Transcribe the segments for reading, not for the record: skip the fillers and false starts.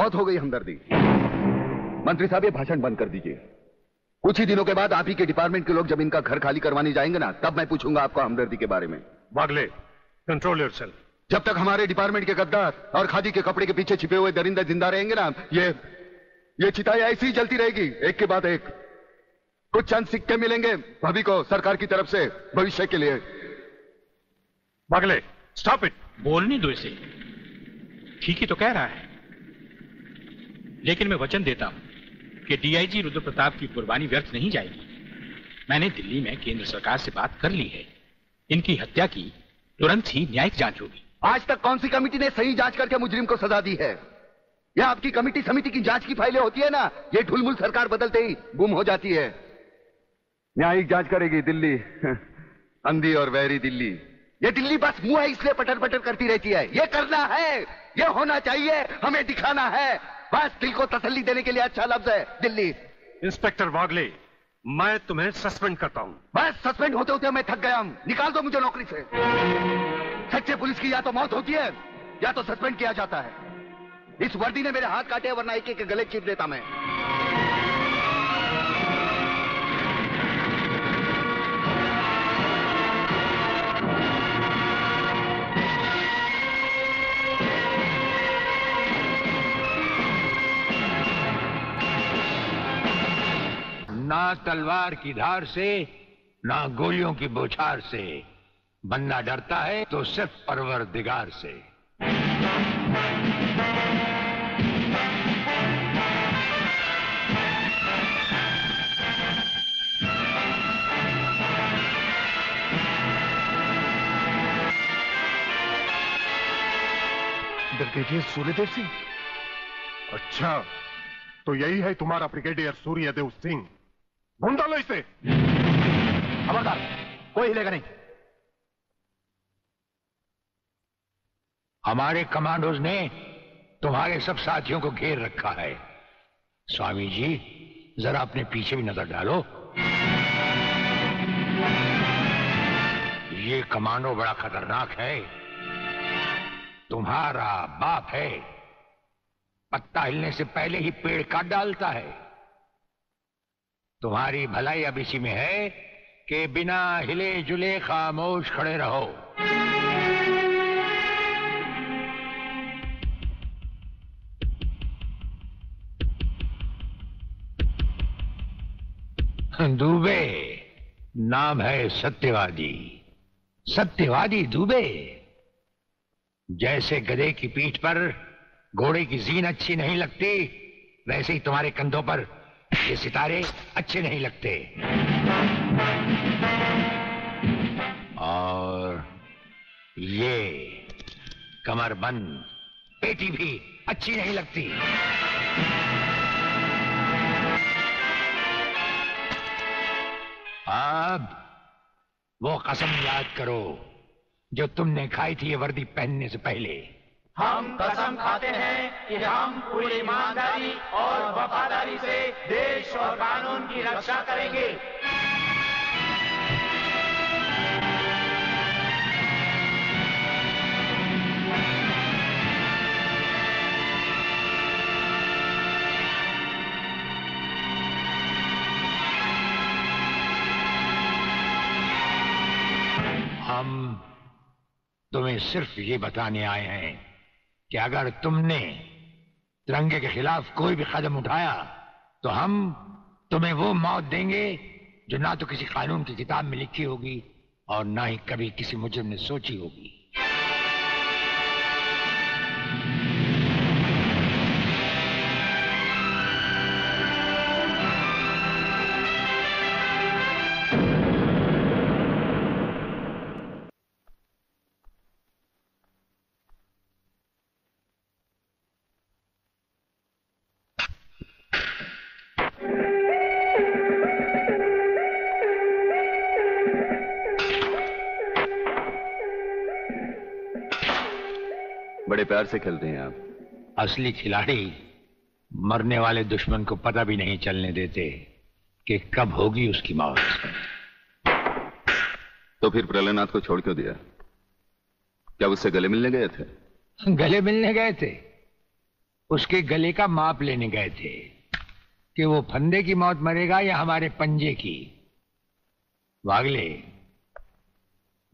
बहुत हो गई हमदर्दी। मंत्री साहब ये भाषण बंद कर दीजिए। कुछ ही दिनों के बाद आप ही के डिपार्टमेंट के लोग जब इनका घर खाली करवाने जाएंगे ना, तब मैं पूछूंगा आपको हमदर्दी के बारे में। Bagle, control yourself. जब तक हमारे डिपार्टमेंट के गद्दार और खादी के कपड़े के पीछे छिपे हुए दरिंदे जिंदा रहेंगे ना, ये चिताएं ऐसी ही जलती रहेगी, एक के बाद एक। कुछ चंद सिक्के मिलेंगे भाभी को सरकार की तरफ से भविष्य के लिए। Bagle, stop it. बोलने दो इसे। ठीक ही तो कह रहा है, लेकिन मैं वचन देता हूं कि डीआईजी रुद्र प्रताप की कुर्बानी व्यर्थ नहीं जाएगी। मैंने दिल्ली में केंद्र सरकार से बात कर ली है। इनकी हत्या की तुरंत ही न्यायिक जांच होगी। आज तक कौन सी कमेटी ने सही जांच करके मुजरिम को सजा दी है? यह आपकी कमेटी समिति की जांच की फाइलें होती है ना, ये ढुलमुल सरकार बदलते ही गुम हो जाती है। न्यायिक जांच करेगी दिल्ली, अंधी और वैरी दिल्ली। ये दिल्ली बस मुंह है इसलिए पटर पटर करती रहती है। ये करना है, ये होना चाहिए, हमें दिखाना है। बस दिल को तसल्ली देने के लिए अच्छा लफ्ज है दिल्ली। इंस्पेक्टर वागले, मैं तुम्हें सस्पेंड करता हूं। बस सस्पेंड होते होते मैं थक गया हूं। निकाल दो मुझे नौकरी से। सच्चे पुलिस की या तो मौत होती है या तो सस्पेंड किया जाता है। इस वर्दी ने मेरे हाथ काटे, वरना एक एक गले चीर देता मैं। ना तलवार की धार से, ना गोलियों की बौछार से। बंदा डरता है तो सिर्फ परवरदिगार से। ब्रिगेडियर सूर्यदेव सिंह? अच्छा, तो यही है तुम्हारा ब्रिगेडियर सूर्यदेव सिंह। ढूंढ लो इसे। खबरदार, कोई हिलेगा नहीं। हमारे कमांडोज ने तुम्हारे सब साथियों को घेर रखा है। स्वामी जी, जरा अपने पीछे भी नजर डालो। ये कमांडो बड़ा खतरनाक है। तुम्हारा बाप है, पत्ता हिलने से पहले ही पेड़ काट डालता है। तुम्हारी भलाई अब इसी में है कि बिना हिले जुले खामोश खड़े रहो। दुबे नाम है सत्यवादी। सत्यवादी दुबे। जैसे गधे की पीठ पर घोड़े की जीन अच्छी नहीं लगती, वैसे ही तुम्हारे कंधों पर ये सितारे अच्छे नहीं लगते। और ये कमरबंद पेटी भी अच्छी नहीं लगती। अब वो कसम याद करो जो तुमने खाई थी ये वर्दी पहनने से पहले। हम कसम खाते हैं कि हम पूरी ईमानदारी और वफादारी से देश और कानून की रक्षा करेंगे। हम तुम्हें सिर्फ ये बताने आए हैं कि अगर तुमने तिरंगे के खिलाफ कोई भी कदम उठाया तो हम तुम्हें वो मौत देंगे जो ना तो किसी कानून की किताब में लिखी होगी और ना ही कभी किसी मुजरिम ने सोची होगी। बड़े प्यार से खेलते हैं आप। असली खिलाड़ी मरने वाले दुश्मन को पता भी नहीं चलने देते कि कब होगी उसकी मौत। तो फिर प्रलयनाथ को छोड़ क्यों दिया? क्या उससे गले मिलने गए थे? गले मिलने गए थे उसके गले का माप लेने गए थे कि वो फंदे की मौत मरेगा या हमारे पंजे की। वागले,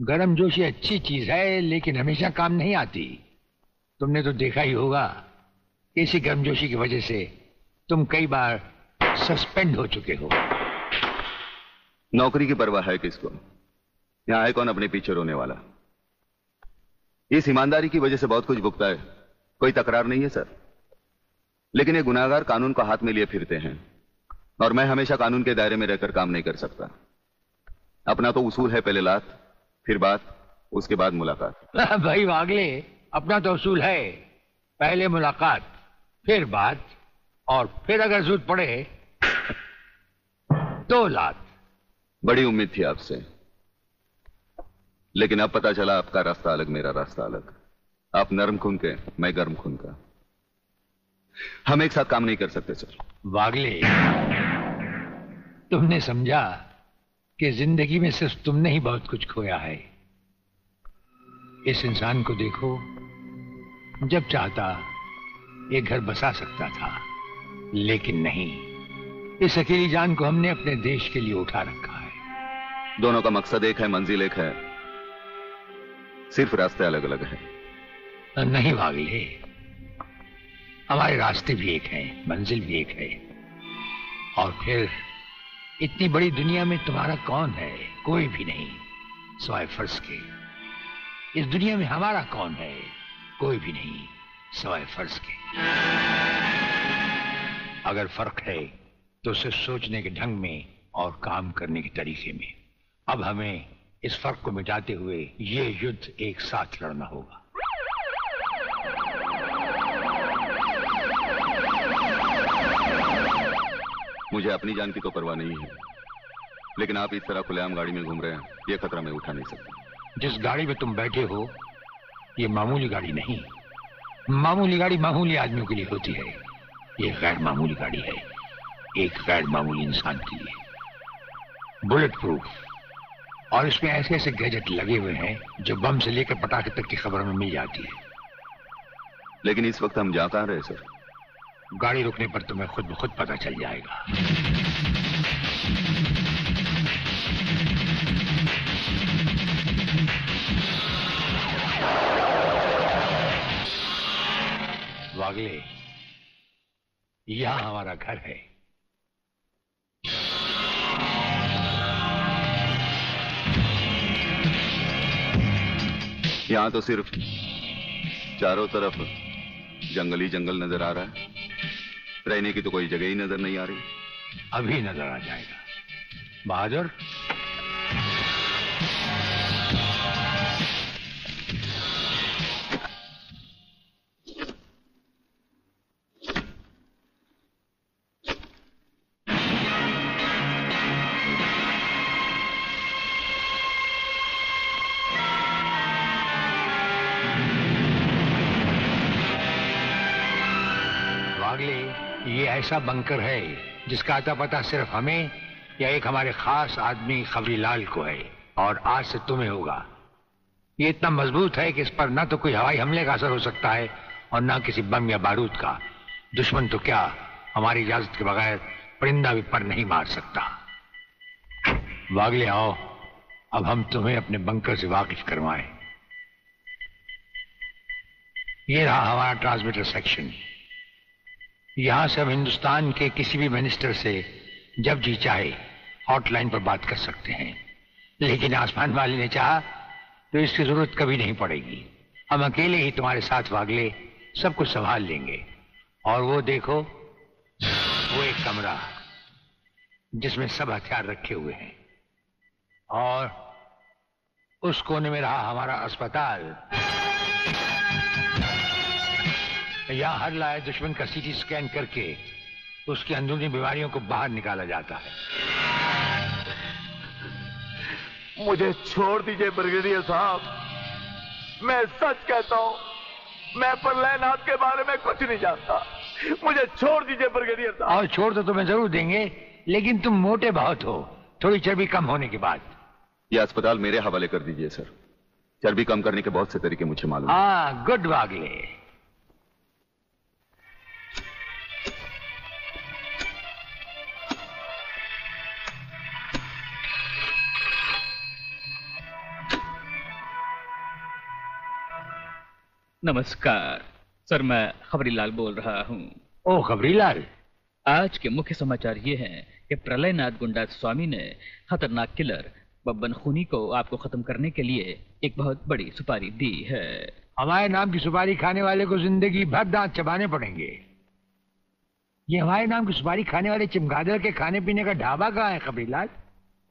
गर्मजोशी अच्छी चीज है लेकिन हमेशा काम नहीं आती। तुमने तो देखा ही होगा कि इसी गर्मजोशी की वजह से तुम कई बार सस्पेंड हो चुके हो। नौकरी की परवाह है किसको? यहां है कौन अपने पीछे रोने वाला? इस ईमानदारी की वजह से बहुत कुछ भुगता है, कोई तकरार नहीं है सर। लेकिन ये गुनाहगार कानून को हाथ में लिए फिरते हैं और मैं हमेशा कानून के दायरे में रहकर काम नहीं कर सकता। अपना तो उसूल है, पहले लात फिर बात, उसके बाद मुलाकात। भाई वागले, अपना तो उसूल है, पहले मुलाकात फिर बात और फिर अगर जरूरत पड़े तो लात। बड़ी उम्मीद थी आपसे, लेकिन अब पता चला आपका रास्ता अलग, मेरा रास्ता अलग। आप नरम खून के, मैं गर्म खून का। हम एक साथ काम नहीं कर सकते सर। वागले, तुमने समझा कि जिंदगी में सिर्फ तुमने ही बहुत कुछ खोया है। इस इंसान को देखो, जब चाहता ये घर बसा सकता था, लेकिन नहीं। इस अकेली जान को हमने अपने देश के लिए उठा रखा है। दोनों का मकसद एक है, मंजिल एक है, सिर्फ रास्ते अलग अलग हैं। नहीं वागले, हमारे रास्ते भी एक हैं, मंजिल भी एक है। और फिर इतनी बड़ी दुनिया में तुम्हारा कौन है? कोई भी नहीं, सिवाय फर्ज के। इस दुनिया में हमारा कौन है? कोई भी नहीं, सिवाय फर्ज के। अगर फर्क है तो सिर्फ सोचने के ढंग में और काम करने के तरीके में। अब हमें इस फर्क को मिटाते हुए ये युद्ध एक साथ लड़ना होगा। मुझे अपनी जान की तो परवाह नहीं है, लेकिन आप इस तरह खुलेआम गाड़ी में घूम रहे हैं, यह खतरा मैं उठा नहीं सकता। जिस गाड़ी में तुम बैठे हो ये मामूली गाड़ी नहीं। मामूली गाड़ी मामूली आदमियों के लिए होती है, ये गैर मामूली गाड़ी है, एक गैर मामूली इंसान के लिए। बुलेट प्रूफ, और इसमें ऐसे ऐसे गैजेट लगे हुए हैं जो बम से लेकर पटाखे तक की खबर हमें मिल जाती है। लेकिन इस वक्त हम जा कहां रहे सर? गाड़ी रुकने पर तुम्हें खुद ब खुद पता चल जाएगा। वागले, यहां हमारा घर है। यहां तो सिर्फ चारों तरफ जंगल ही जंगल नजर आ रहा है, रहने की तो कोई जगह ही नजर नहीं आ रही। अभी नजर आ जाएगा बहादुर। ये ऐसा बंकर है जिसका अता पता सिर्फ हमें या एक हमारे खास आदमी खबरीलाल को है, और आज से तुम्हें होगा। ये इतना मजबूत है कि इस पर ना तो कोई हवाई हमले का असर हो सकता है और ना किसी बम या बारूद का। दुश्मन तो क्या, हमारी इजाजत के बगैर परिंदा भी पर नहीं मार सकता। वागले आओ, अब हम तुम्हें अपने बंकर से वाकिफ करवाएं। ये रहा हमारा ट्रांसमीटर सेक्शन। यहां से हम हिंदुस्तान के किसी भी मिनिस्टर से जब जी चाहे हॉटलाइन पर बात कर सकते हैं, लेकिन आसमान वाले ने चाहा तो इसकी जरूरत कभी नहीं पड़ेगी। हम अकेले ही तुम्हारे साथ वागले सब कुछ संभाल लेंगे। और वो देखो, वो एक कमरा जिसमें सब हथियार रखे हुए हैं, और उस कोने में रहा हमारा अस्पताल। यहां हर लाए दुश्मन का सीटी स्कैन करके उसकी अंदरूनी बीमारियों को बाहर निकाला जाता है। मुझे छोड़ दीजिए ब्रिगेडियर साहब, मैं सच कहता हूं, मैं प्रलयनाथ के बारे में कुछ नहीं जानता। मुझे छोड़ दीजिए ब्रिगेडियर साहब। और छोड़ तो तुम्हें जरूर देंगे, लेकिन तुम मोटे बहुत हो, थोड़ी चर्बी कम होने के बाद। यह अस्पताल मेरे हवाले कर दीजिए सर। चर्बी कम करने के बहुत से तरीके मुझे मालूम है। हाँ, गुड वागले। नमस्कार सर, मैं खबरीलाल बोल रहा हूँ। ओ खबरीलाल, आज के मुख्य समाचार ये हैं कि प्रलयनाथ गुंडा स्वामी ने खतरनाक किलर बब्बन खूनी को आपको खत्म करने के लिए एक बहुत बड़ी सुपारी दी है। हमारे नाम की सुपारी खाने वाले को जिंदगी भर दांत चबाने पड़ेंगे। ये हमारे नाम की सुपारी खाने वाले चमगादड़ के खाने पीने का ढाबा कहाँ है खबरीलाल?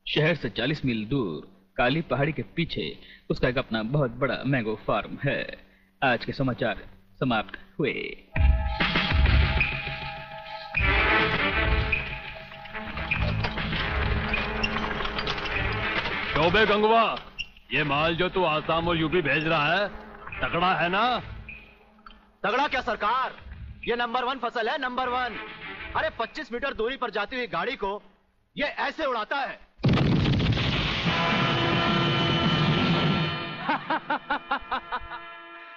शहर से 40 मील दूर काली पहाड़ी के पीछे उसका एक अपना बहुत बड़ा मैंगो फार्म है। आज के समाचार समाप्त हुए। चौबे गंगवा, ये माल जो तू आसाम और यूपी भेज रहा है तगड़ा है ना? तगड़ा क्या सरकार, ये नंबर 1 फसल है, नंबर 1। अरे 25 मीटर दूरी पर जाती हुई गाड़ी को ये ऐसे उड़ाता है।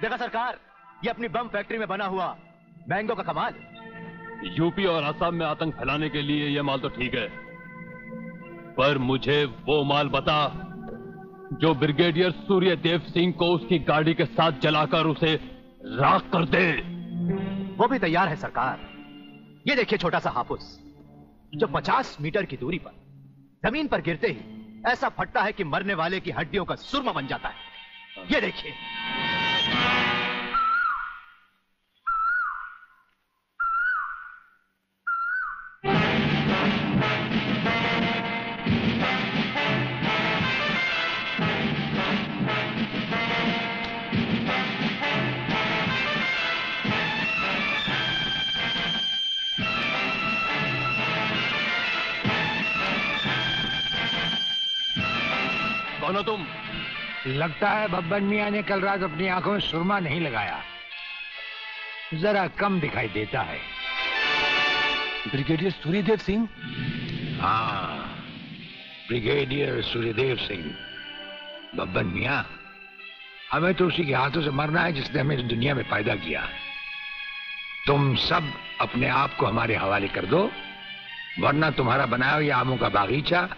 देखा सरकार, ये अपनी बम फैक्ट्री में बना हुआ मैंगो का कमाल। यूपी और असम में आतंक फैलाने के लिए ये माल तो ठीक है, पर मुझे वो माल बता जो ब्रिगेडियर सूर्यदेव सिंह को उसकी गाड़ी के साथ जलाकर उसे राख कर दे। वो भी तैयार है सरकार। ये देखिए छोटा सा हाफुस जो 50 मीटर की दूरी पर जमीन पर गिरते ही ऐसा फटता है कि मरने वाले की हड्डियों का सुरमा बन जाता है। ये देखिए। कौन हो तुम? लगता है बब्बन मियां ने कल रात अपनी आंखों में सुरमा नहीं लगाया, जरा कम दिखाई देता है। ब्रिगेडियर सूर्यदेव सिंह? हाँ, ब्रिगेडियर सूर्यदेव सिंह। बब्बन मियां, हमें तो उसी के हाथों से मरना है जिसने हमें इस दुनिया में पैदा किया। तुम सब अपने आप को हमारे हवाले कर दो, वरना तुम्हारा बनाया हुआ आमों का बागीचा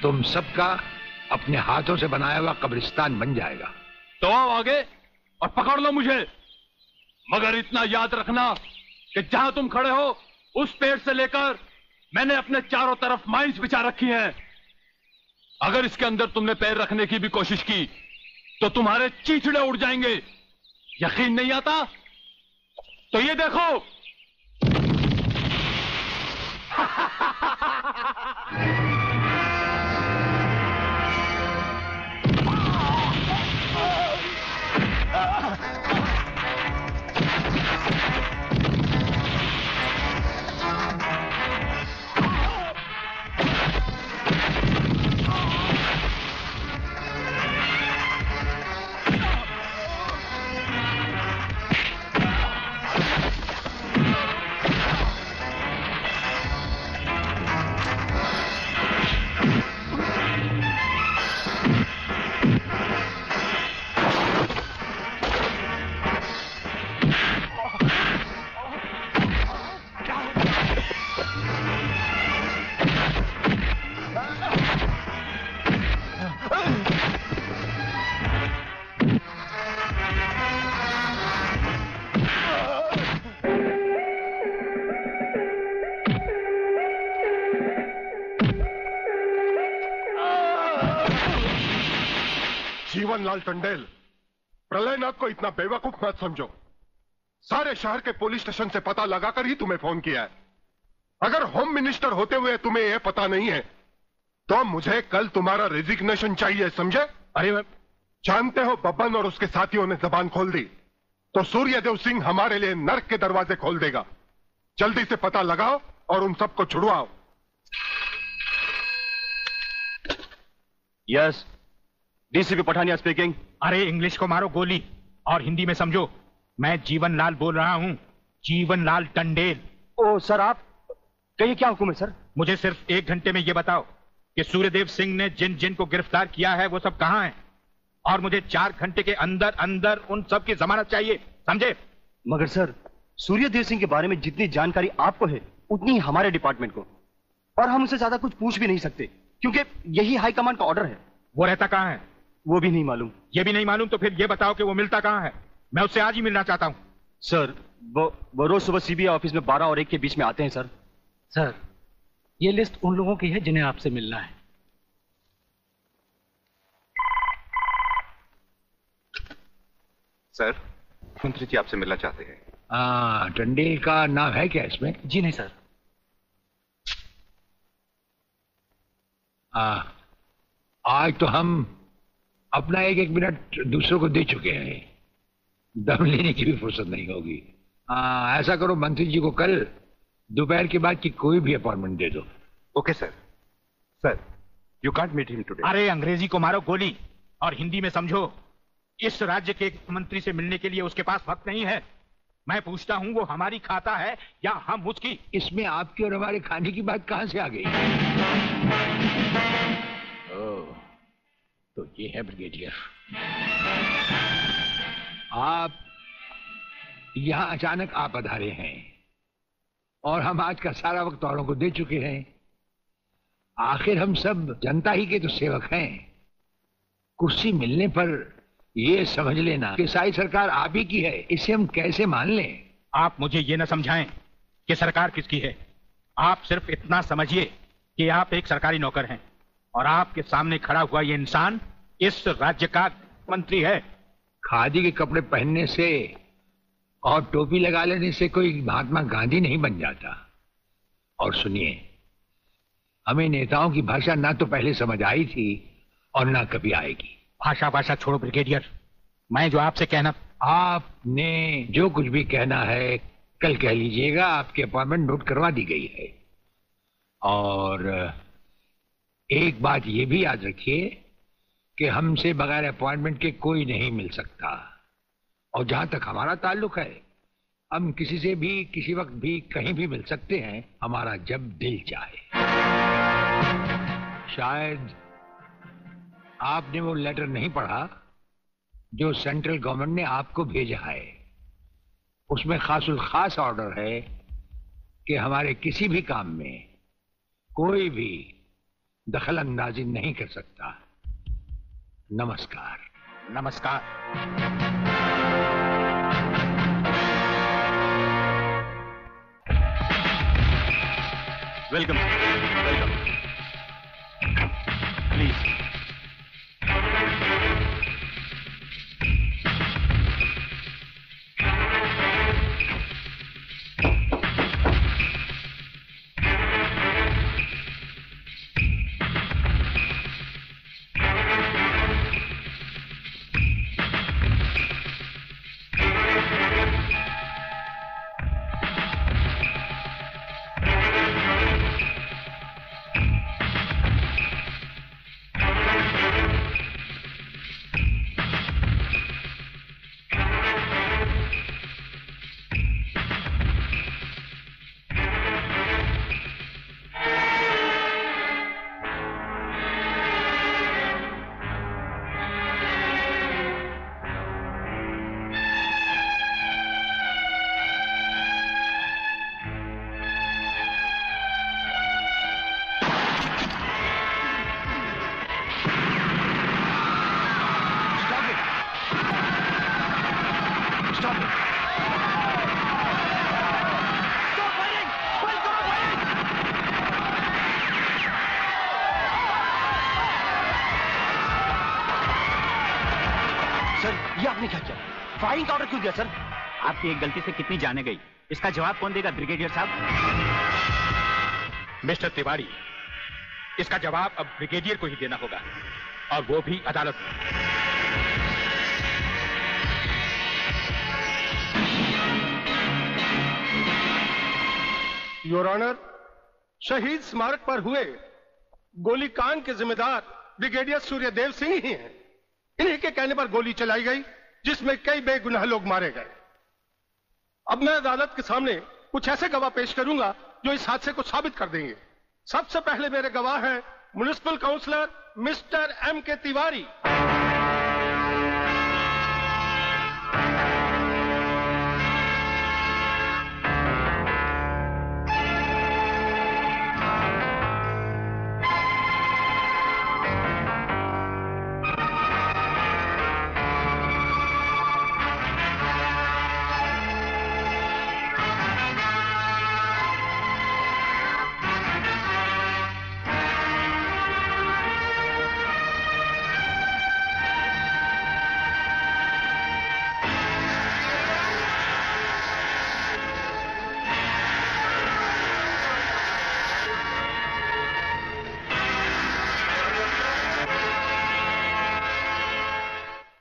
तुम सबका अपने हाथों से बनाया हुआ कब्रिस्तान बन जाएगा। तो आओ आगे और पकड़ लो मुझे, मगर इतना याद रखना कि जहां तुम खड़े हो उस पेड़ से लेकर मैंने अपने चारों तरफ माइंस बिछा रखी हैं। अगर इसके अंदर तुमने पैर रखने की भी कोशिश की तो तुम्हारे चीचड़े उड़ जाएंगे। यकीन नहीं आता तो ये देखो। जीवनलाल टंडेल, प्रलयनाथ को इतना बेवकूफ मत समझो। सारे शहर के पुलिस स्टेशन से पता लगाकर ही तुम्हें फोन किया है। अगर होम मिनिस्टर होते हुए तुम्हें यह पता नहीं है तो मुझे कल तुम्हारा रेजिग्नेशन चाहिए, समझे? अरे मैं जानते हो बब्बन और उसके साथियों ने जबान खोल दी तो सूर्यदेव सिंह हमारे लिए नर्क के दरवाजे खोल देगा। जल्दी से पता लगाओ और उन सबको छुड़वाओ। Yes, DCP Pathania speaking. अरे इंग्लिश को मारो गोली और हिंदी में समझो। मैं जीवनलाल बोल रहा हूँ, जीवनलाल टंडेल। ओ सर, आप कहिए, क्या हुक्म है सर? मुझे सिर्फ 1 घंटे में यह बताओ कि सूर्यदेव सिंह ने जिन जिन को गिरफ्तार किया है वो सब कहाँ हैं, और मुझे 4 घंटे के अंदर अंदर उन सब की जमानत चाहिए, समझे? मगर सर, सूर्यदेव सिंह के बारे में जितनी जानकारी आपको है उतनी ही हमारे डिपार्टमेंट को, और हम उसे ज्यादा कुछ पूछ भी नहीं सकते क्योंकि यही हाई कमांड का ऑर्डर है। वो रहता कहाँ है? वो भी नहीं मालूम। ये भी नहीं मालूम तो फिर ये बताओ कि वो मिलता कहाँ है? मैं उससे आज ही मिलना चाहता हूं। सर वो रोज सुबह सीबीआई ऑफिस में 12 और 1 के बीच में आते हैं सर। सर, ये लिस्ट उन लोगों की है जिन्हें आपसे मिलना है। सर, मंत्री जी आपसे मिलना चाहते हैं। टंडेल का नाम है क्या इसमें? जी नहीं सर। आज तो हम अपना एक मिनट दूसरों को दे चुके हैं, दम लेने की भी फुर्सत नहीं होगी। ऐसा करो, मंत्री जी को कल दोपहर के बाद की कोई भी अपॉइंटमेंट दे दो। Okay sir. Sir, you can't meet him today. अरे अंग्रेजी को मारो गोली और हिंदी में समझो। इस राज्य के मंत्री से मिलने के लिए उसके पास वक्त नहीं है। मैं पूछता हूं वो हमारी खाता है या हम उसकी? इसमें आपकी और हमारे खाने की बात कहां से आ गई? ओह, तो ये है ब्रिगेडियर। आप यहां अचानक आ पधारे हैं और हम आज का सारा वक्त औरों को दे चुके हैं। आखिर हम सब जनता ही के तो सेवक हैं। कुर्सी मिलने पर ये समझ लेना कि सारी सरकार आप ही की है, इसे हम कैसे मान लें? आप मुझे ये न समझाएं कि सरकार किसकी है। आप सिर्फ इतना समझिए कि आप एक सरकारी नौकर हैं और आपके सामने खड़ा हुआ ये इंसान इस राज्य का मंत्री है। खादी के कपड़े पहनने से और टोपी लगा लेने से कोई महात्मा गांधी नहीं बन जाता। और सुनिए, हमें नेताओं की भाषा ना तो पहले समझ आई थी और ना कभी आएगी। भाषा छोड़ो ब्रिगेडियर, मैं जो आपसे कहना। आपने जो कुछ भी कहना है कल कह लीजिएगा, आपकी अपॉइंटमेंट नोट करवा दी गई है। और एक बात ये भी याद रखिए कि हमसे बगैर अपॉइंटमेंट के कोई नहीं मिल सकता। और जहां तक हमारा ताल्लुक है, हम किसी से भी किसी वक्त भी कहीं भी मिल सकते हैं, हमारा जब दिल चाहे। शायद आपने वो लेटर नहीं पढ़ा जो सेंट्रल गवर्नमेंट ने आपको भेजा है। उसमें खासुल खास ऑर्डर है कि हमारे किसी भी काम में कोई भी दखल अंदाजी नहीं कर सकता। नमस्कार। नमस्कार। Welcome welcome. प्लीज। फायरिंग का ऑर्डर क्यों दिया सर? आपकी एक गलती से कितनी जाने गई, इसका जवाब कौन देगा ब्रिगेडियर साहब? मिस्टर तिवारी, इसका जवाब अब ब्रिगेडियर को ही देना होगा, और वो भी अदालत में। योर ऑनर, शहीद स्मारक पर हुए गोलीकांड के जिम्मेदार ब्रिगेडियर सूर्यदेव सिंह ही हैं। इन्हीं के कहने पर गोली चलाई गई, जिसमें कई बेगुनाह लोग मारे गए। अब मैं अदालत के सामने कुछ ऐसे गवाह पेश करूंगा जो इस हादसे को साबित कर देंगे। सबसे पहले मेरे गवाह हैं municipal councillor mister M.K. Tiwari.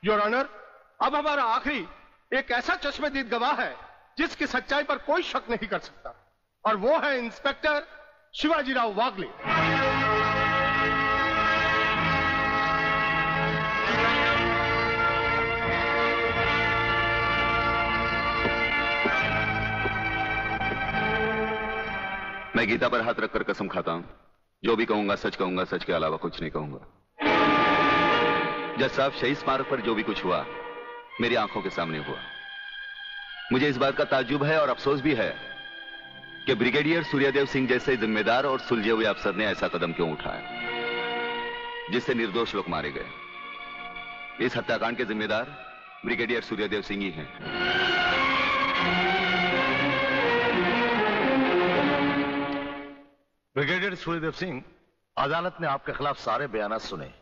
Your honour, अब हमारा आखिरी एक ऐसा चश्मदीद गवाह है जिसकी सच्चाई पर कोई शक नहीं कर सकता, और वो है इंस्पेक्टर शिवाजीराव वागले। मैं गीता पर हाथ रखकर कसम खाता हूं, जो भी कहूंगा सच के अलावा कुछ नहीं कहूंगा। जज साहब, शहीद स्मारक पर जो भी कुछ हुआ मेरी आंखों के सामने हुआ। मुझे इस बात का ताज्जुब है और अफसोस भी है कि ब्रिगेडियर सूर्यदेव सिंह जैसे जिम्मेदार और सुलझे हुए अफसर ने ऐसा कदम क्यों उठाया जिससे निर्दोष लोग मारे गए। इस हत्याकांड के जिम्मेदार ब्रिगेडियर सूर्यदेव सिंह ही हैं। ब्रिगेडियर सूर्यदेव सिंह, अदालत ने आपके खिलाफ सारे बयान सुने।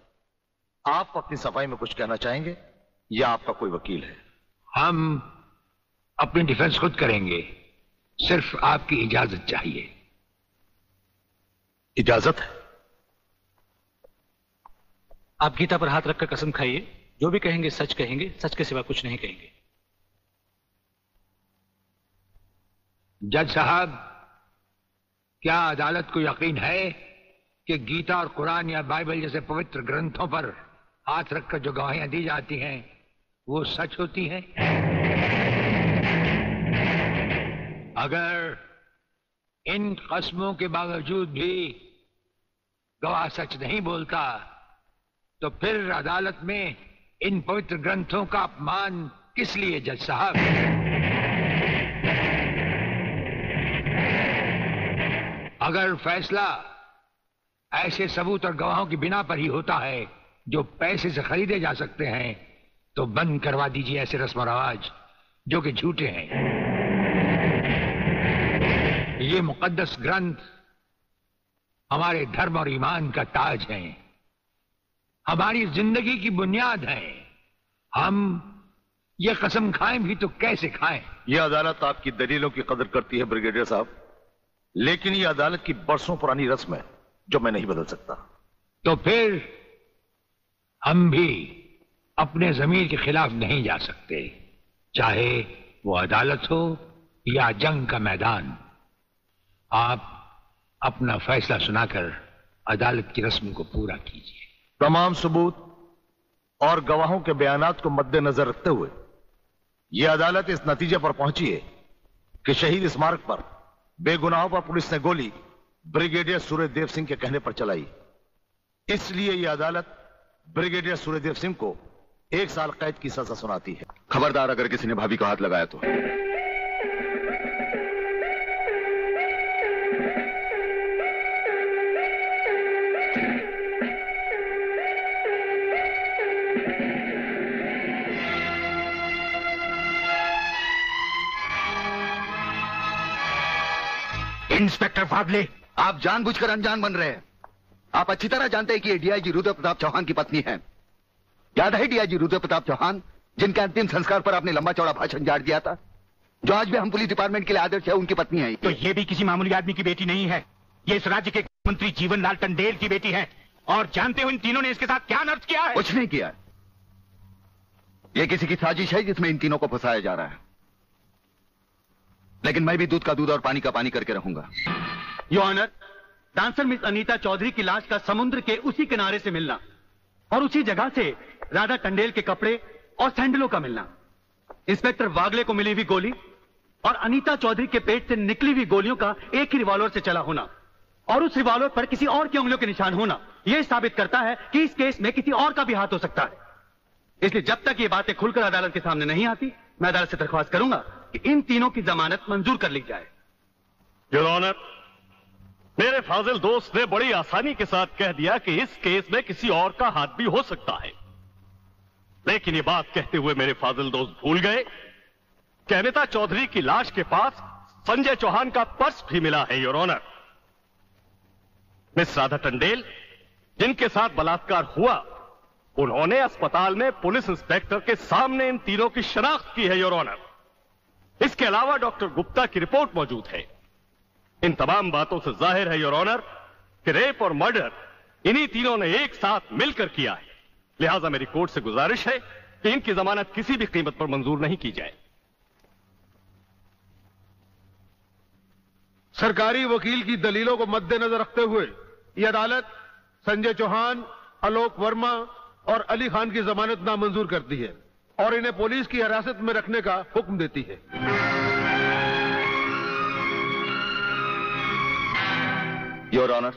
आप अपनी सफाई में कुछ कहना चाहेंगे या आपका कोई वकील है? हम अपनी डिफेंस खुद करेंगे, सिर्फ आपकी इजाजत चाहिए। इजाजत है? आप गीता पर हाथ रखकर कसम खाइए, जो भी कहेंगे, सच के सिवा कुछ नहीं कहेंगे। जज साहब, क्या अदालत को यकीन है कि गीता और कुरान या बाइबल जैसे पवित्र ग्रंथों पर हाथ रखकर जो गवाहियां दी जाती हैं वो सच होती हैं? अगर इन कस्मों के बावजूद भी गवाह सच नहीं बोलता तो फिर अदालत में इन पवित्र ग्रंथों का अपमान किस लिए जज साहब? अगर फैसला ऐसे सबूत और गवाहों की बिना पर ही होता है जो पैसे से खरीदे जा सकते हैं तो बंद करवा दीजिए ऐसे रस्म और रवाज जो कि झूठे हैं। ये मुकद्दस ग्रंथ हमारे धर्म और ईमान का ताज है, हमारी जिंदगी की बुनियाद है। हम ये कसम खाएं भी तो कैसे खाएं? यह अदालत आपकी दलीलों की कदर करती है ब्रिगेडियर साहब, लेकिन यह अदालत की बरसों पुरानी रस्म है जो मैं नहीं बदल सकता। तो फिर हम भी अपने जमीर के खिलाफ नहीं जा सकते, चाहे वो अदालत हो या जंग का मैदान। आप अपना फैसला सुनाकर अदालत की रस्म को पूरा कीजिए। तमाम सबूत और गवाहों के बयानात को मद्देनजर रखते हुए यह अदालत इस नतीजे पर पहुंची है कि शहीद स्मारक पर बेगुनाहों पर पुलिस ने गोली ब्रिगेडियर सूर्यदेव सिंह के कहने पर चलाई। इसलिए यह अदालत ब्रिगेडियर सूर्यदेव सिंह को 1 साल कैद की सजा सुनाती है। खबरदार अगर किसी ने भाभी को हाथ लगाया तो। इंस्पेक्टर वागले, आप जानबूझकर अनजान बन रहे हैं। आप अच्छी तरह जानते हैं कि ये डीआईजी रुद्र प्रताप चौहान की पत्नी है। याद है डीआईजी रुद्र प्रताप चौहान, जिनके अंतिम संस्कार पर आपने लंबा चौड़ा भाषण झाड़ दिया था, जो आज भी हम पुलिस डिपार्टमेंट के लिए आदर्श है, उनकी पत्नी है। तो ये भी किसी मामूली आदमी की बेटी नहीं है, ये इस राज्य के मंत्री जीवन लाल टंडेल की बेटी है। और जानते हो इन तीनों ने इसके साथ क्या नर्क किया है? कुछ नहीं किया। ये किसी की साजिश है जिसमें इन तीनों को फंसाया जा रहा है। लेकिन मैं भी दूध का दूध और पानी का पानी करके रहूंगा। Your honour, dancer miss Anita Chaudhary की लाश का समुद्र के उसी किनारे से मिलना और उसी जगह से राधा टंडेल के कपड़े और सैंडलों का मिलना, इंस्पेक्टर वागले को मिली हुई गोली और अनीता चौधरी के पेट से निकली हुई गोलियों का एक ही रिवॉल्वर से चला होना और उस रिवॉल्वर पर किसी और की उंगलियों के निशान होना, यह साबित करता है कि इस केस में किसी और का भी हाथ हो सकता है। इसलिए जब तक ये बातें खुलकर अदालत के सामने नहीं आती, मैं अदालत से दरख्वास्त करूंगा कि इन तीनों की जमानत मंजूर कर ली जाए। योर ऑनर, मेरे फाजिल दोस्त ने बड़ी आसानी के साथ कह दिया कि इस केस में किसी और का हाथ भी हो सकता है, लेकिन ये बात कहते हुए मेरे फाजिल दोस्त भूल गए कि अनीता चौधरी की लाश के पास संजय चौहान का पर्स भी मिला है। Your honour, miss Radha Tandel जिनके साथ बलात्कार हुआ, उन्होंने अस्पताल में पुलिस इंस्पेक्टर के सामने इन तीनों की शनाख्त की है। योर ऑनर, इसके अलावा डॉक्टर गुप्ता की रिपोर्ट मौजूद है। इन तमाम बातों से जाहिर है योर ऑनर कि रेप और मर्डर इन्हीं तीनों ने एक साथ मिलकर किया है। लिहाजा मेरी कोर्ट से गुजारिश है कि इनकी जमानत किसी भी कीमत पर मंजूर नहीं की जाए। सरकारी वकील की दलीलों को मद्देनजर रखते हुए यह अदालत संजय चौहान, आलोक वर्मा और अली खान की जमानत नामंजूर करती है और इन्हें पुलिस की हिरासत में रखने का हुक्म देती है। योर ऑनर,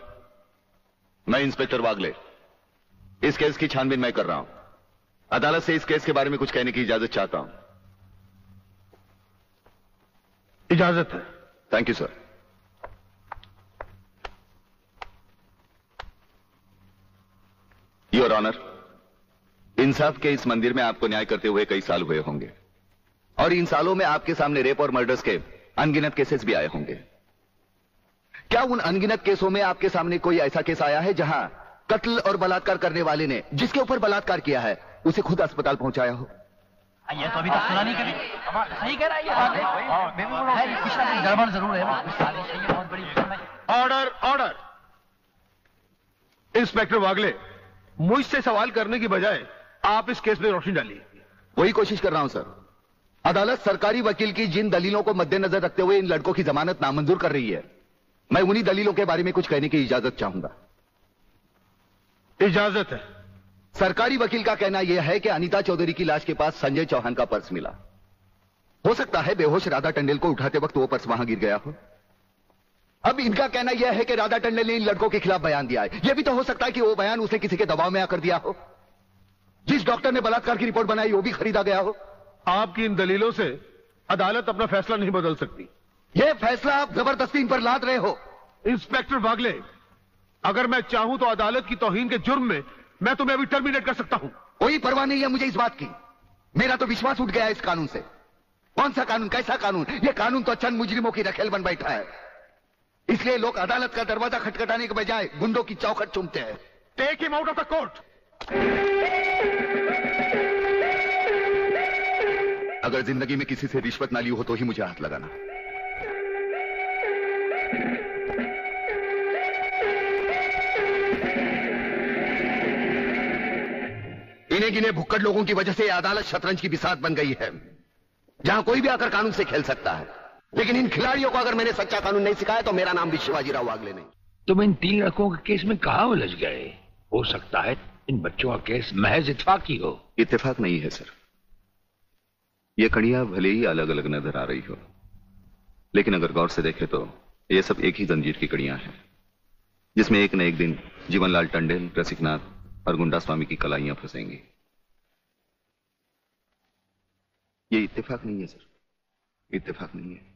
मैं इंस्पेक्टर वागले इस केस की छानबीन मैं कर रहा हूं। अदालत से इस केस के बारे में कुछ कहने की इजाजत चाहता हूं। इजाजत है। Thank you sir. Your honour, इंसाफ के इस मंदिर में आपको न्याय करते हुए कई साल हुए होंगे और इन सालों में आपके सामने रेप और मर्डर्स के अनगिनत केसेस भी आए होंगे। क्या उन अनगिनत केसों में आपके सामने कोई ऐसा केस आया है जहां कत्ल और बलात्कार करने वाले ने जिसके ऊपर बलात्कार किया है उसे खुद अस्पताल पहुंचाया हो? ये तो अभी तक सुना नहीं कभी। सही कह रहा है ये बात, गड़बड़ जरूर है। बहुत बड़ी ऑर्डर, ऑर्डर। इंस्पेक्टर वागले, मुझसे सवाल करने की बजाय आप इस केस में रोशनी डालिए। वही कोशिश कर रहा हूं सर। अदालत सरकारी वकील की जिन दलीलों को मद्देनजर रखते हुए इन लड़कों की जमानत नामंजूर कर रही है, मैं उन्हीं दलीलों के बारे में कुछ कहने की इजाजत चाहूंगा। इजाजत है। सरकारी वकील का कहना यह है कि अनीता चौधरी की लाश के पास संजय चौहान का पर्स मिला। हो सकता है बेहोश राधा टंडेल को उठाते वक्त वो पर्स वहां गिर गया हो। अब इनका कहना यह है कि राधा टंडेल ने इन लड़कों के खिलाफ बयान दिया है। यह भी तो हो सकता है कि वो बयान उसे किसी के दबाव में आकर दिया हो। जिस डॉक्टर ने बलात्कार की रिपोर्ट बनाई वो भी खरीदा गया हो। आपकी इन दलीलों से अदालत अपना फैसला नहीं बदल सकती। यह फैसला आप जबरदस्ती इन पर लाद रहे हो। इंस्पेक्टर वागले, अगर मैं चाहूं तो अदालत की तौहीन के जुर्म में मैं तुम्हें अभी टर्मिनेट कर सकता हूं। कोई परवाह नहीं है मुझे इस बात की। मेरा तो विश्वास उठ गया है इस कानून से। कौन सा कानून, कैसा कानून? यह कानून तो चंद मुजरिमों की रखेल बन बैठा है। इसलिए लोग अदालत का दरवाजा खटखटाने के बजाय गुंडों की चौखट चूमते हैं। Take him out of the court. अगर जिंदगी में किसी से रिश्वत ना ली हो तो ही मुझे हाथ लगाना। इन्हें गिने भुक्कड़ लोगों की वजह से अदालत शतरंज की बिसात बन गई है, जहां कोई भी आकर कानून से खेल सकता है। लेकिन इन खिलाड़ियों को अगर मैंने सच्चा कानून नहीं सिखाया तो मेरा नाम भी शिवाजीराव वागले नहीं। तुम इन 3 लड़कों के केस में कहां उलझ गए? हो सकता है इन बच्चों का केस महज इत्तेफाकी हो। इत्तेफाक नहीं है सर। ये कड़ियां भले ही अलग अलग नजर आ रही हो, लेकिन अगर गौर से देखें तो ये सब एक ही जंजीर की कड़ियां हैं, जिसमें एक न एक दिन जीवनलाल टंडेल, रसिकनाथ और गुंडा स्वामी की कलाइयां फंसेंगी। ये इत्तेफाक नहीं है सर, इत्तेफाक नहीं है।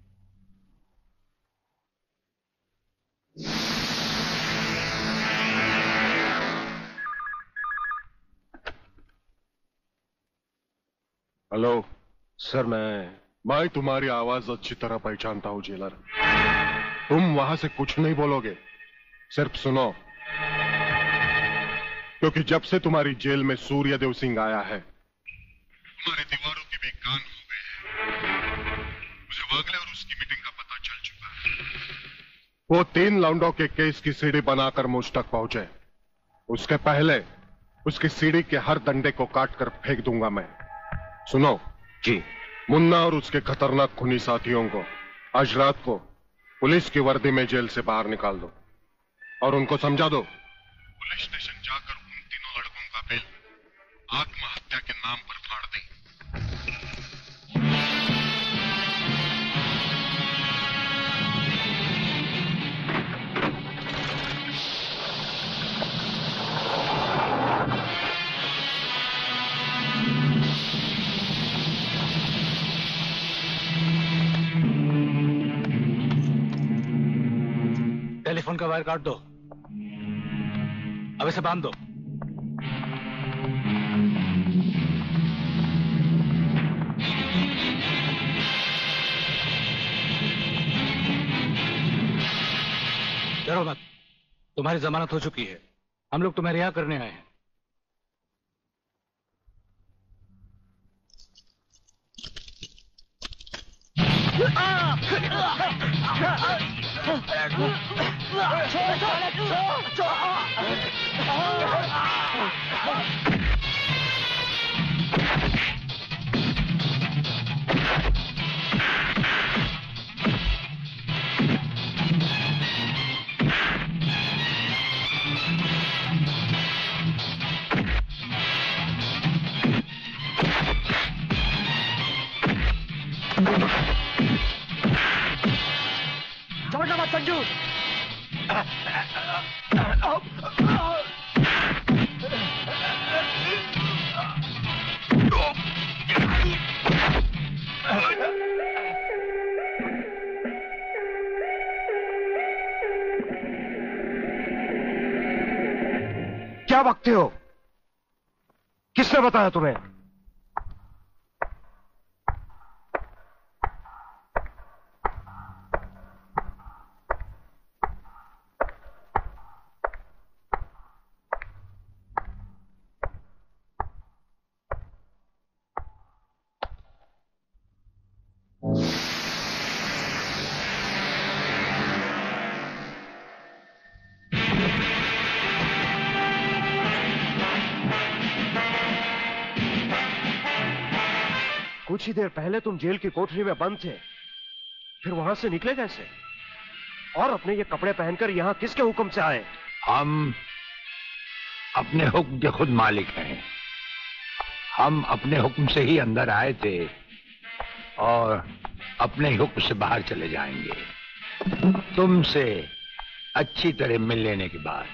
हेलो सर, मैं तुम्हारी आवाज अच्छी तरह पहचानता हूं जेलर। तुम वहां से कुछ नहीं बोलोगे, सिर्फ सुनो, क्योंकि जब से तुम्हारी जेल में सूर्यदेव सिंह आया है तुम्हारी दीवारों के भी कान हो गए हैं। मुझे वागले और उसकी मीटिंग का पता चल चुका है। वो 3 लौंडों के केस की सीढ़ी बनाकर मुझ तक पहुंचे, उसके पहले उसकी सीढ़ी के हर डंडे को काटकर फेंक दूंगा मैं। सुनो जी। मुन्ना और उसके खतरनाक खूनी साथियों को आज रात को पुलिस की वर्दी में जेल से बाहर निकाल दो और उनको समझा दो पुलिस स्टेशन जाकर उन तीनों लड़कों का बिल आत्महत्या के नाम पर फाड़ दें। टेलीफोन का वायर काट दो, अब इसे बांध दो। डरो मत, तुम्हारी जमानत हो चुकी है। हम लोग तुम्हें रिहा करने आए हैं। क्या बकते हो? किसने बताया तुम्हें? कुछ ही देर पहले तुम जेल की कोठरी में बंद थे, फिर वहां से निकले कैसे? और अपने ये कपड़े पहनकर यहां किसके हुक्म से आए? हम अपने हुक्म के खुद मालिक हैं। हम अपने हुक्म से ही अंदर आए थे और अपने हुक्म से बाहर चले जाएंगे। तुमसे अच्छी तरह मिल लेने के बाद।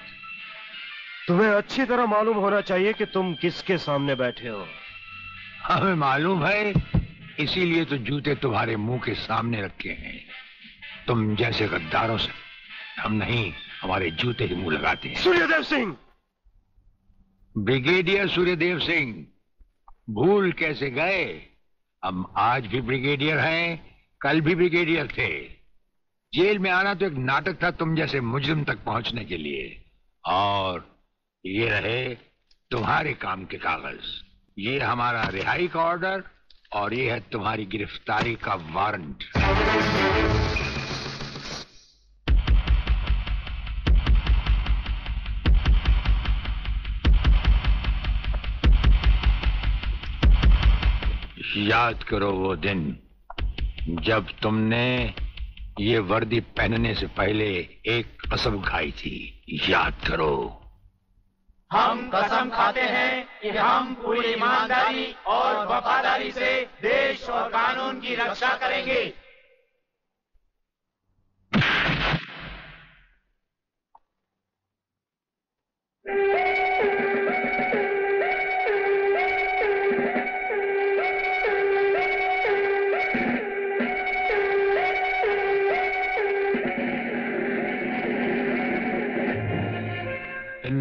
तुम्हें अच्छी तरह मालूम होना चाहिए कि तुम किसके सामने बैठे हो। हमें मालूम है, इसीलिए तो जूते तुम्हारे मुंह के सामने रखे हैं। तुम जैसे गद्दारों से हम नहीं, हमारे जूते ही मुंह लगाते हैं। सूर्यदेव सिंह! ब्रिगेडियर सूर्यदेव सिंह, भूल कैसे गए? हम आज भी ब्रिगेडियर हैं, कल भी ब्रिगेडियर थे। जेल में आना तो एक नाटक था तुम जैसे मुजरिम तक पहुंचने के लिए। और ये रहे तुम्हारे काम के कागज। ये हमारा रिहाई का ऑर्डर और ये है तुम्हारी गिरफ्तारी का वारंट। याद करो वो दिन जब तुमने ये वर्दी पहनने से पहले एक कसम खाई थी। याद करो। हम कसम खाते हैं कि हम पूरी ईमानदारी और वफादारी से देश और कानून की रक्षा करेंगे।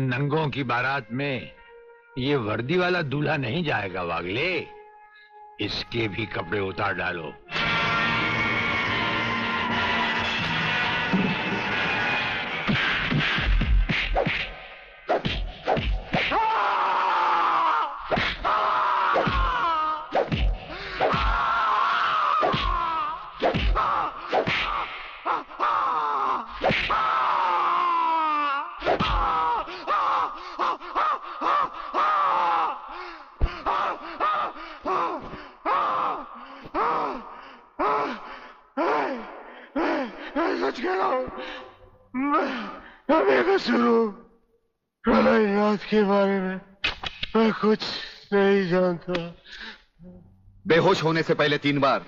नंगों की बारात में ये वर्दी वाला दूल्हा नहीं जाएगा वागले। इसके भी कपड़े उतार डालो। प्रलयनाथ के बारे में मैं कुछ नहीं जानता। बेहोश होने से पहले 3 बार,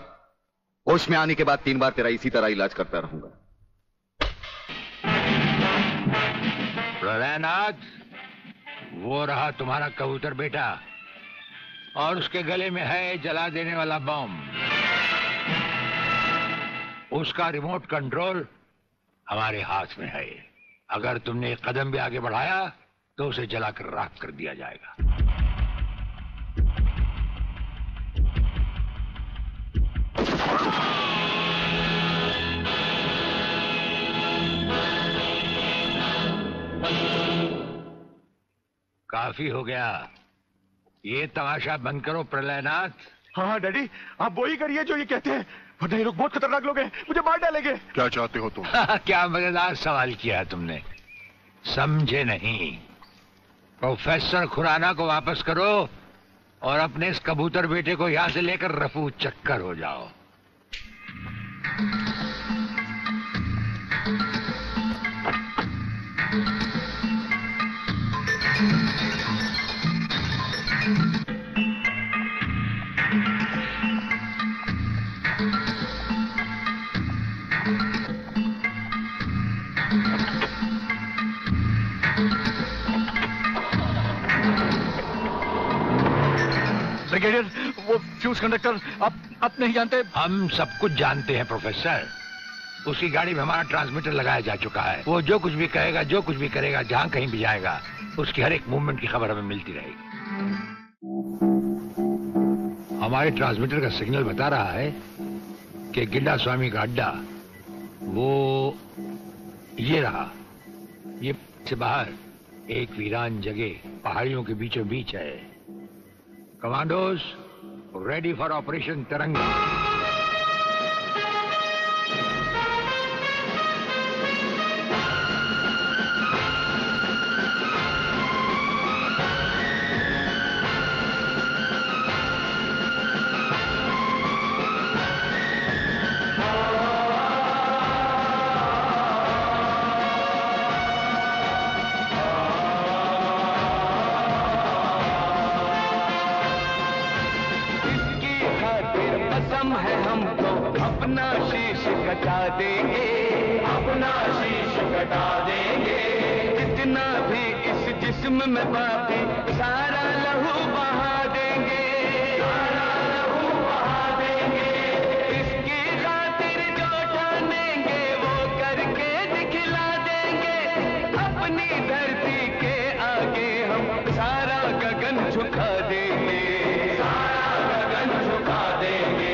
होश में आने के बाद 3 बार तेरा इसी तरह इलाज करता रहूंगा। प्रलयनाथ, वो रहा तुम्हारा कबूतर बेटा और उसके गले में है जला देने वाला बम। उसका रिमोट कंट्रोल हमारे हाथ में है। अगर तुमने एक कदम भी आगे बढ़ाया तो उसे जलाकर राख कर दिया जाएगा। काफी हो गया, ये तमाशा बंद करो प्रलयनाथ। हाँ डैडी, आप वो ही करिए जो ये कहते हैं, वरना ये लोग बहुत खतरनाक लोग हैं, मुझे मार डालेंगे। क्या चाहते हो तुम? क्या मजेदार सवाल किया है तुमने, समझे नहीं। प्रोफेसर खुराना को वापस करो और अपने इस कबूतर बेटे को यहां से लेकर रफू चक्कर हो जाओ। ब्रिगेडियर, वो फ्यूज कंडक्टर आप नहीं जानते? हम सब कुछ जानते हैं प्रोफेसर। उसकी गाड़ी में हमारा ट्रांसमीटर लगाया जा चुका है। वो जो कुछ भी कहेगा, जो कुछ भी करेगा, जहां कहीं भी जाएगा, उसकी हर एक मूवमेंट की खबर हमें मिलती रहेगी। हमारे ट्रांसमीटर का सिग्नल बता रहा है कि गिड्डा स्वामी का अड्डा वो ये रहा। ये से बाहर एक वीरान जगह पहाड़ियों के बीचों बीच है। कमांडोज रेडी फॉर ऑपरेशन तिरंगा। अपना शीश कटा देंगे, अपना शीश कटा देंगे। जितना भी इस जिस्म में बाकी सारा लहू बहा देंगे, सारा लहू बहा देंगे। इसकी खातिर जो ठानेंगे वो करके दिखला देंगे। अपनी धरती के आगे हम सारा गगन झुका देंगे, सारा गगन झुका देंगे।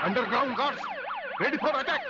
Underground guards, ready for attack!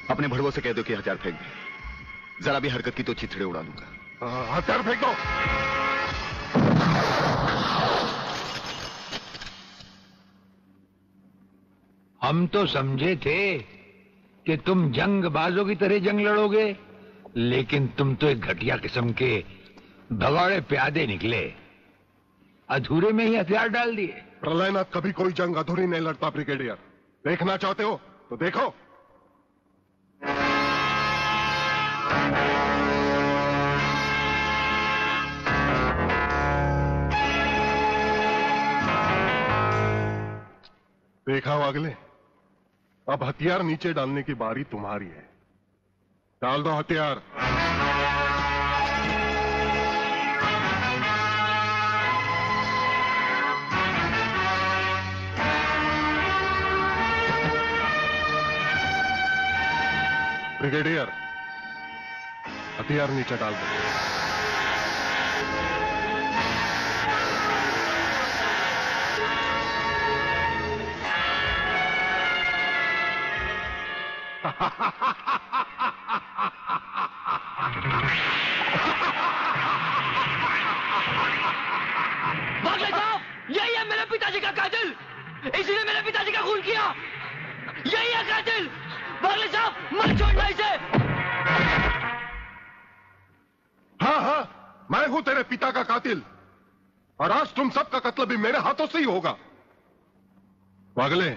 अपने भड़वों से कह दो कि हथियार फेंक दे। जरा भी हरकत की तो चिथड़े उड़ा दूंगा। हथियार फेंक दो। हम तो समझे थे कि तुम जंगबाजों की तरह जंग लड़ोगे, लेकिन तुम तो एक घटिया किस्म के भगौड़े प्यादे निकले। अधूरे में ही हथियार डाल दिए। प्रलयनाथ कभी कोई जंग अधूरी नहीं लड़ता ब्रिगेडियर। देखना चाहते हो तो देखो। देखा वागले, अब हथियार नीचे डालने की बारी तुम्हारी है। डाल दो हथियार। ब्रिगेडियर, हथियार नीचे डाल दो। इसीलिए मेरे पिताजी का खून किया। यही है कातिल। वागले साहब, मत छोड़ना इसे। हाँ हाँ, मैं हूं तेरे पिता का कातिल, और आज तुम सबका कत्ल भी मेरे हाथों से ही होगा। वागले,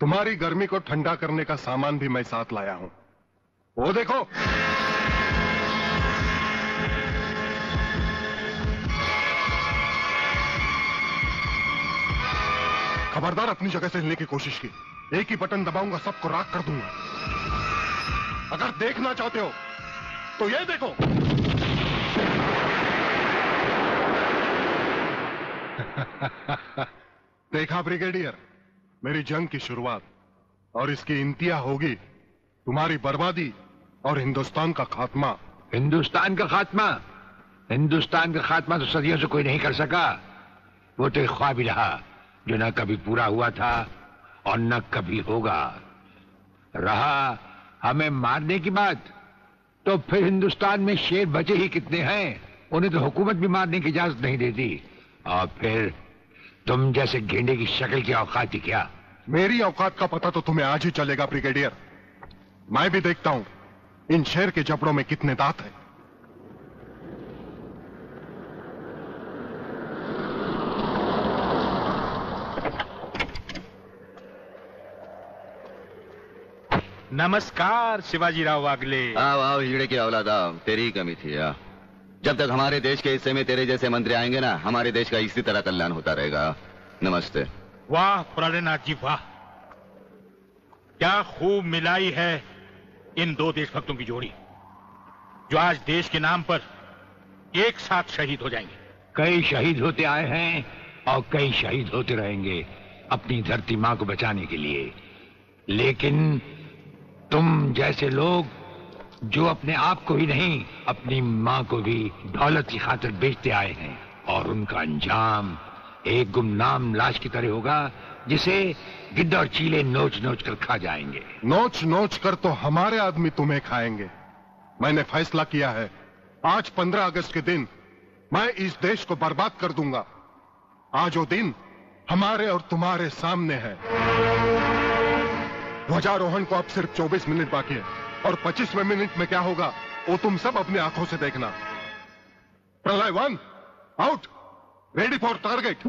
तुम्हारी गर्मी को ठंडा करने का सामान भी मैं साथ लाया हूं। वो देखो। खबरदार अपनी जगह से हिलने की कोशिश की। एक ही बटन दबाऊंगा, सबको राख कर दूंगा। अगर देखना चाहते हो तो ये देखो। देखा ब्रिगेडियर, मेरी जंग की शुरुआत, और इसकी इंतहा होगी तुम्हारी बर्बादी और हिंदुस्तान का खात्मा। हिंदुस्तान का खात्मा? हिंदुस्तान का खात्मा तो सदियों से कोई नहीं कर सका। वो तो एक ख्वाब ही रहा जो न कभी पूरा हुआ था और न कभी होगा। रहा हमें मारने की बात, तो फिर हिंदुस्तान में शेर बचे ही कितने हैं? उन्हें तो हुकूमत भी मारने की इजाजत नहीं देती। और फिर तुम जैसे गेंडे की शक्ल की औकात ही क्या? मेरी औकात का पता तो तुम्हें आज ही चलेगा ब्रिगेडियर। मैं भी देखता हूं इन शेर के जबड़ों में कितने दांत हैं। नमस्कार शिवाजीराव वागले। आओ आओ हिजड़े की औलाद, आओ। तेरी ही कमी थी यार। जब तक हमारे देश के हिस्से में तेरे जैसे मंत्री आएंगे ना, हमारे देश का इसी तरह कल्याण होता रहेगा। नमस्ते। वाह प्रलयनाथ जी वाह, क्या खूब मिलाई है इन दो देशभक्तों की जोड़ी, जो आज देश के नाम पर एक साथ शहीद हो जाएंगे। कई शहीद होते आए हैं और कई शहीद होते रहेंगे अपनी धरती माँ को बचाने के लिए। लेकिन तुम जैसे लोग जो अपने आप को ही नहीं, अपनी माँ को भी दौलत की खातिर बेचते आए हैं, और उनका अंजाम एक गुमनाम लाश की तरह होगा जिसे गिद्ध और चीले नोच नोच कर खा जाएंगे। नोच नोच कर तो हमारे आदमी तुम्हें खाएंगे। मैंने फैसला किया है, आज 15 अगस्त के दिन मैं इस देश को बर्बाद कर दूंगा। आज वो दिन हमारे और तुम्हारे सामने है। ध्वजारोहण को अब सिर्फ 24 मिनट बाकी है, और 25वें मिनट में क्या होगा वो तुम सब अपनी आंखों से देखना। प्रलय 1 आउट, रेडी फॉर टारगेट।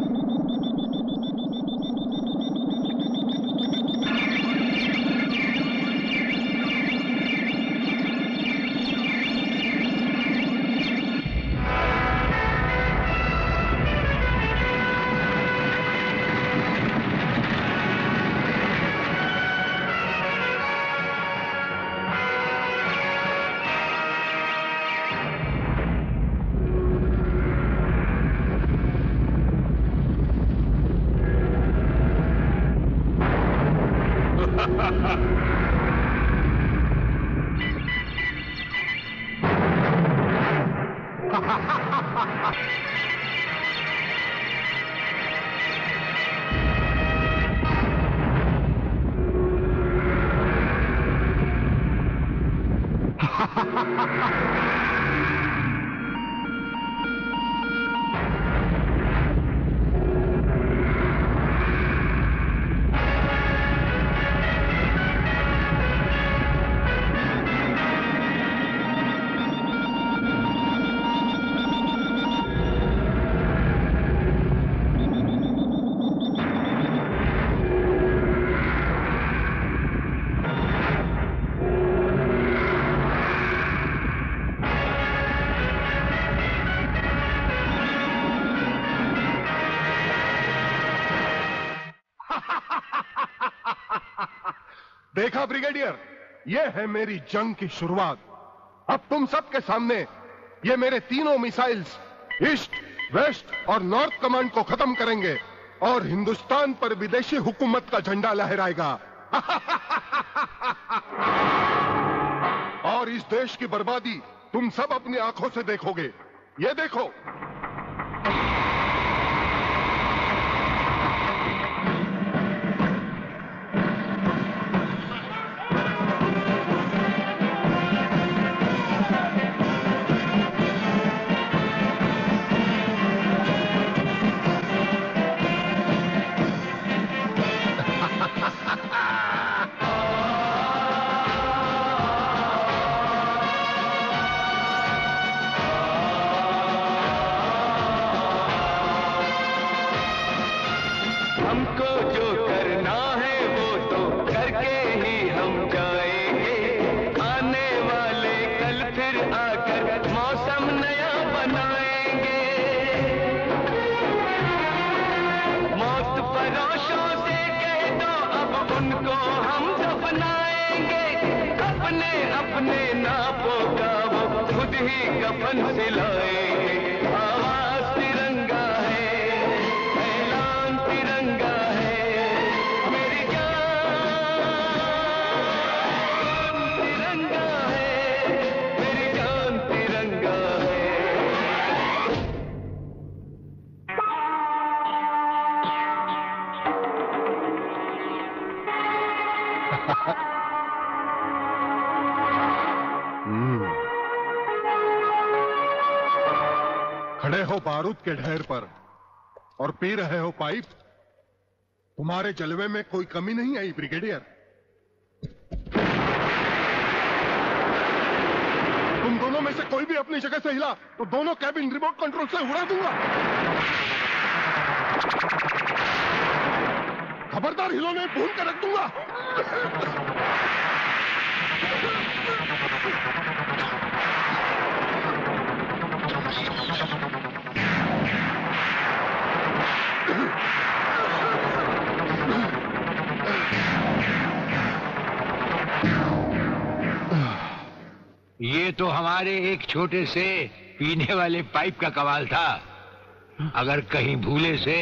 देखा ब्रिगेडियर, ये है मेरी जंग की शुरुआत। अब तुम सबके सामने ये मेरे तीनों मिसाइल्स ईस्ट, वेस्ट और नॉर्थ कमांड को खत्म करेंगे और हिंदुस्तान पर विदेशी हुकूमत का झंडा लहराएगा। और इस देश की बर्बादी तुम सब अपनी आंखों से देखोगे। ये देखो। नापों का वो खुद ही कफन सिलाएंगे। आवाज तिरंगा है, ऐलान तिरंगा है, मेरी जान तिरंगा है, मेरी जान तिरंगा है। खड़े हो बारूद के ढेर पर और पी रहे हो पाइप। तुम्हारे जलवे में कोई कमी नहीं आई ब्रिगेडियर। तुम दोनों में से कोई भी अपनी जगह से हिला तो दोनों कैबिन रिमोट कंट्रोल से उड़ा दूंगा। खबरदार हिलो नहीं, भून कर रख दूंगा। ये तो हमारे एक छोटे से पीने वाले पाइप का कमाल था। अगर कहीं भूले से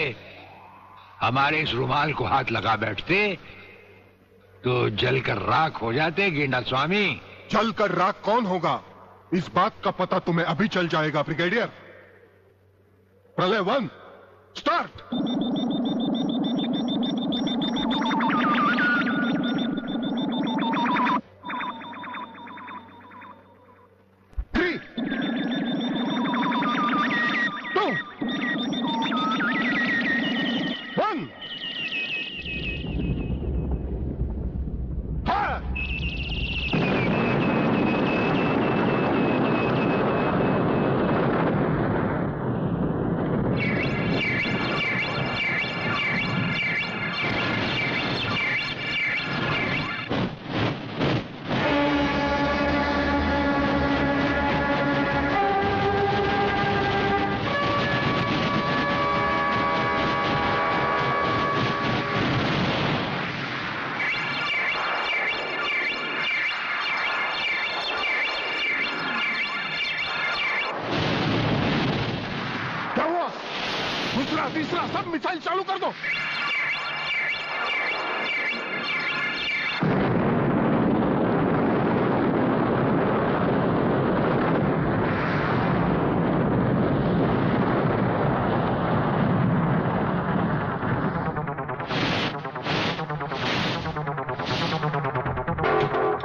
हमारे इस रुमाल को हाथ लगा बैठते तो जलकर राख हो जाते गेंडा स्वामी। जलकर राख कौन होगा इस बात का पता तुम्हें अभी चल जाएगा ब्रिगेडियर। प्रलय 1 स्टार्ट। तीसरा सब मिसाइल चालू कर दो।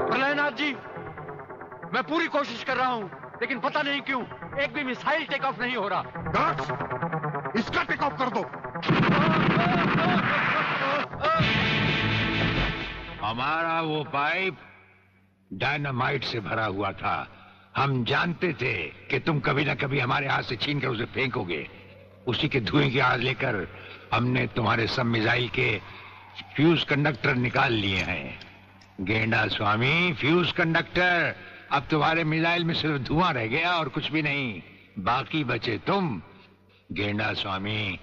प्रलयनाथ जी, मैं पूरी कोशिश कर रहा हूं, लेकिन पता नहीं क्यों एक भी मिसाइल टेक ऑफ नहीं हो रहा। इसका टेक ऑफ कर दो। हमारा वो पाइप डायनामाइट से भरा हुआ था। हम जानते थे कि तुम कभी ना कभी हमारे हाथ से छीन कर उसे फेंकोगे। उसी के धुएं की आग लेकर हमने तुम्हारे सब मिसाइल के फ्यूज कंडक्टर निकाल लिए हैं। गेंडा स्वामी, फ्यूज कंडक्टर। अब तुम्हारे मिसाइल में सिर्फ धुआं रह गया और कुछ भी नहीं। बाकी बचे तुम। गेंडा स्वामी,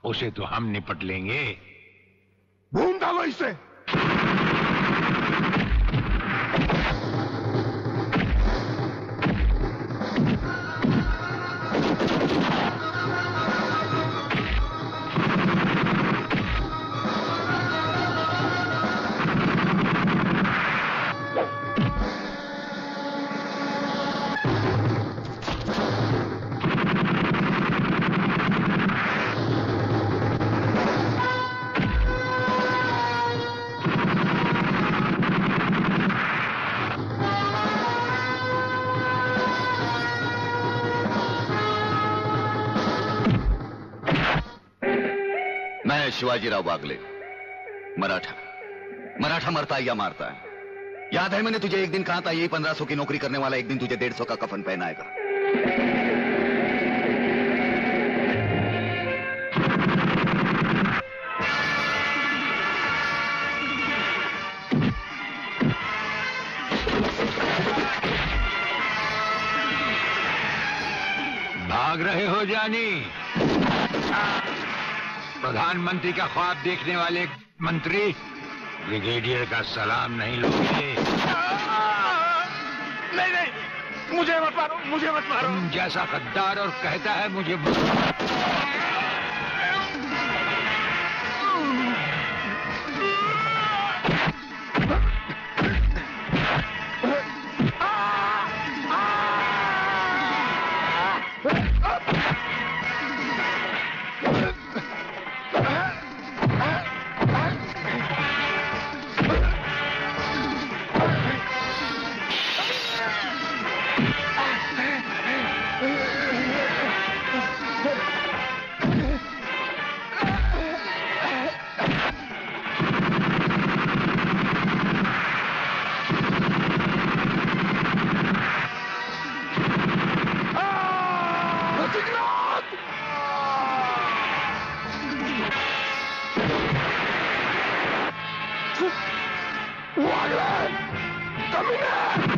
उसे तो हम निपट लेंगे। भून डालो इसे। शिवाजीराव वागले, मराठा मरता है या मारता है। याद है मैंने तुझे एक दिन कहा था, ये 1500 की नौकरी करने वाला एक दिन तुझे 150 का कफन पहनाएगा। भाग रहे हो जानी? प्रधानमंत्री का ख्वाब देखने वाले मंत्री ब्रिगेडियर का सलाम नहीं लोगे। नहीं नहीं, मुझे मत मारो, मुझे मत मारो। तुम जैसा गद्दार और कहता है मुझे Come here!